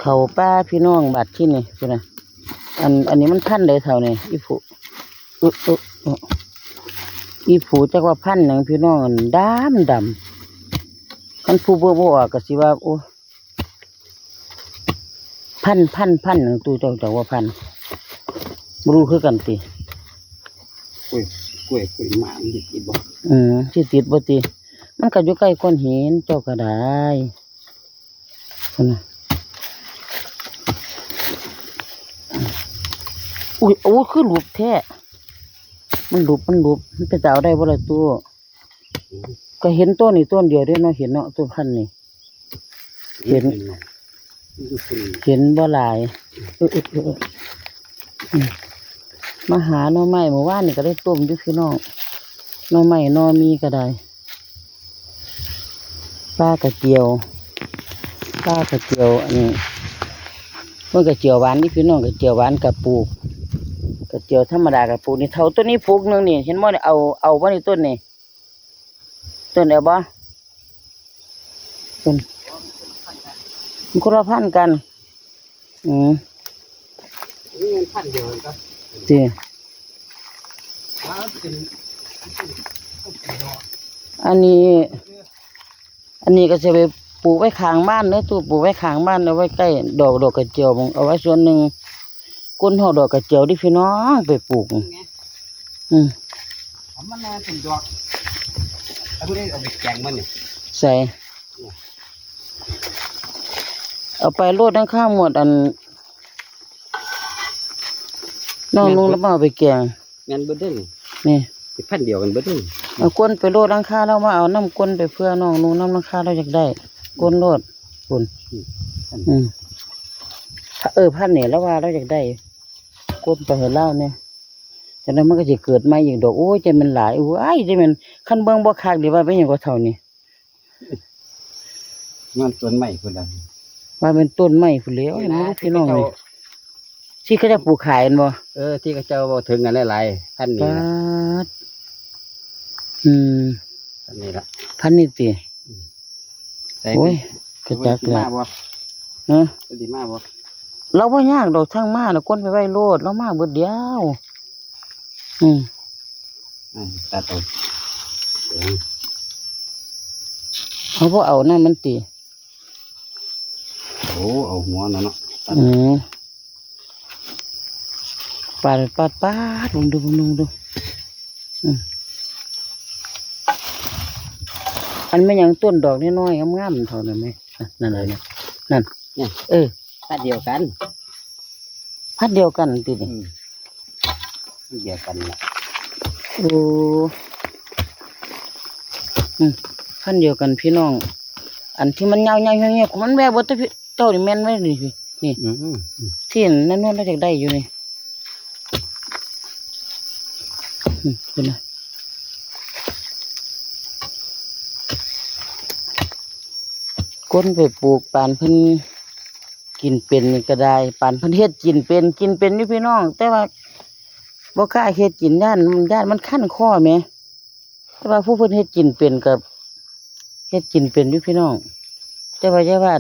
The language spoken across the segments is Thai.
เขาป้าพี่น้องบัดที่นี่คือนะอันนี้มันพันเลยเท่านี่อีผูอีผูจักว่าพันหนังพี่น้องดำคันผู้บ่ออกก็สิว่าโอ้พันหนังตู้เจ้าว่าพันบ่รู้คือกันติกล้วยหมามันสิติดบ่สิติดบ่ติมันก็อยู่ใกล้ก้อนหินเจ้าก็ได้นะอุ้ยโอ้คือหลุบแท้มันหลุบมันไปเอาได้บ่ล่ะตู้ก็เห็นต้นนี่ต้นเดียวเด้เนาะเห็นเนาะต้นพันนี่เห็นบ่หลายมาหาหน่อไม้เมื่อวานนี่ก็ได้ต้มอยู่พี่น้องหน่อไม้หน่อมีก็ได้ปลากระเจียวอันนี้มันกระเจียวหวานนี่พี่น้องกระเจียวหวานกับปลูกกระเจียวธรรมดากับปลูกนี่เท่าต้นนี้ปลูกนึงนี่เห็นบ่เนี่ยเอาบ่นี่ต้นนี่ต้นเอาบ่ต้นมันคนละพันกันนี่มันพันเดียวกันครับจีอันนี้ก็จะไปปลูกไว้ข้างบ้านเนื้อตู้ปลูกไว้ข้างบ้านเอาไว้ใกล้ดอกกระเจียวเอาไว้ส่วนหนึ่งก้นห่อดอกกระเจียวที่พี่น้องไปปลูกมันน่าเป็นดอกเอาไปเอาไปแกงมันนี่ใส่เอาไปโลดทั้งข้าวหมดอันน้องนุ่งแล้วมาเอาไปแกงงั้นเบิดเด้นี่เป็นพันเดียวกันเบิดเด้เอาก้นไปโลดทั้งข้าวแล้วมาเอาน้ำก้นไปเพื่อน้องนุ่งน้ำข้าวเราอยากได้ก้นโลดก้นพันเนี่ยแล้วว่าเราอยากได้ก้นไปให้เล่าเนี่ยจากนั้นมันก็จะเกิดใหม่อีกดอกโอ้ยใจมันหลายโอ้ยใจมันขั้นเบื้องบ่คักดีว่าเป็นอย่างก็เท่านี้มันต้นใหม่คนละว่าเป็นต้นไม้ผู้เลี้ยวนะพี่น้องเลยที่เขาจะปลูกขายกันบ่ที่เขาจะบอกถึงกันหลายๆพันนี้นะพันนี้ละพันนี้ตีโอ้ยกระจักเลยดีมากบ่เราไม่ยากดอกทั้งมาเราก้นไปไว้โลดเรามาเบิดเดียวตาโตเขาพอเอานั่นมันตีโอ้เอาหัวเนาะปาดลงดูอันไม่ยังต้นดอกน้อยๆงามๆเท่านั้นไหมนั่นเลยเนี่ยนั่นพัดเดียวกันตีนี่เดียวกันละโอ้พันเดียวกันพี่น้องอันที่มันเงาของมันแม่บดแต่พี่เจ้านี่แม่นไว้ดิพี่นี่ที่นั่นนู่นเราจะได้อยู่นี่เป็นไงก้นไปปลูกปานเพิ่นกินเป็นก็ได้ปานเพิ่นเฮ็ดกินเป็นนี่พี่น้องแต่ว่าบ่กล้าเฮ็ดกินย่านมันคันคอแหมแต่ว่าผู้เพิ่นเฮ็ดกินเป็นกับเฮ็ดกินเป็นนี่พี่น้องแต่ว่าอย่าว่า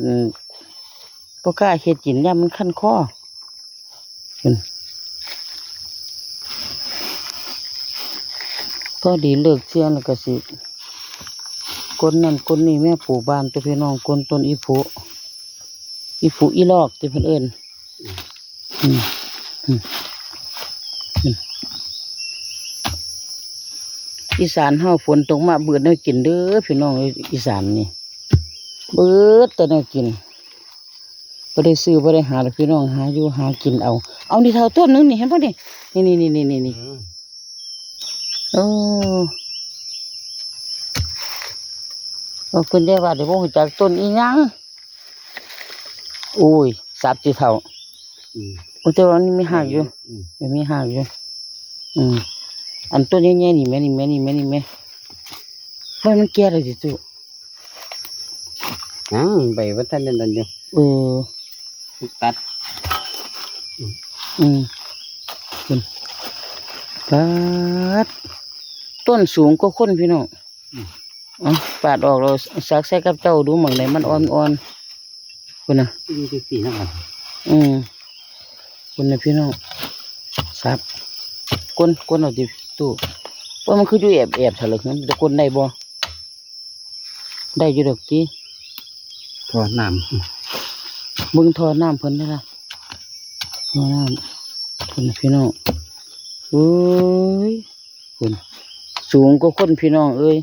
บ่กล้าเฮ็ดกินย่านมันคันคอพอดีเลิกเที่ยงแล้วก็สิก้นนั่นก้นนี่แม่ปลูกบ้านตัวพี่น้องก้นต้นอีผูอีลอกที่เพิ่นเอิ้นอีสานเฮาฝนตกมาเบิดแนวกินเด้อพี่น้องอีสานนี่เบิดแต่แนวกินบ่ได้ซื้อบ่ได้หาหรอกพี่น้องหาอยู่หากินเอานี่เท่าต้นนึงนี่เห็นบ่นี่นี่โอ้คุณได้ว่าเดี๋ยวผมจากต้นอีหยังโอ้ย30เท่าโอ้แต่ว่านี่มีหากอยู่มีหากอยู่อันต้นใหญ่ๆนี่แม่มันแก่เลยสิตู้ใบวัฒนนั่นอยู่ตัดปัดต้นสูงกว่าคนพี่น้องปาดออกเราซักใส่กับเจ้าดูเหมือนไหนมันอ่อน คุณน่ะ อยู่ที่สี่นะครับ คุณน่ะพี่น้องซับก้นเอาดิตู้ว่ามันคืออยู่แอบเถอะเหรอครับจะก้นได้บ่ได้อยู่ดอกจี ทอดน้ มึงทอน้ำเพิ่นได้ละทอน้ำคุณน่ะพี่น้องเอ้ยคุณสูงกว่าคนพี่น้องเอ้ย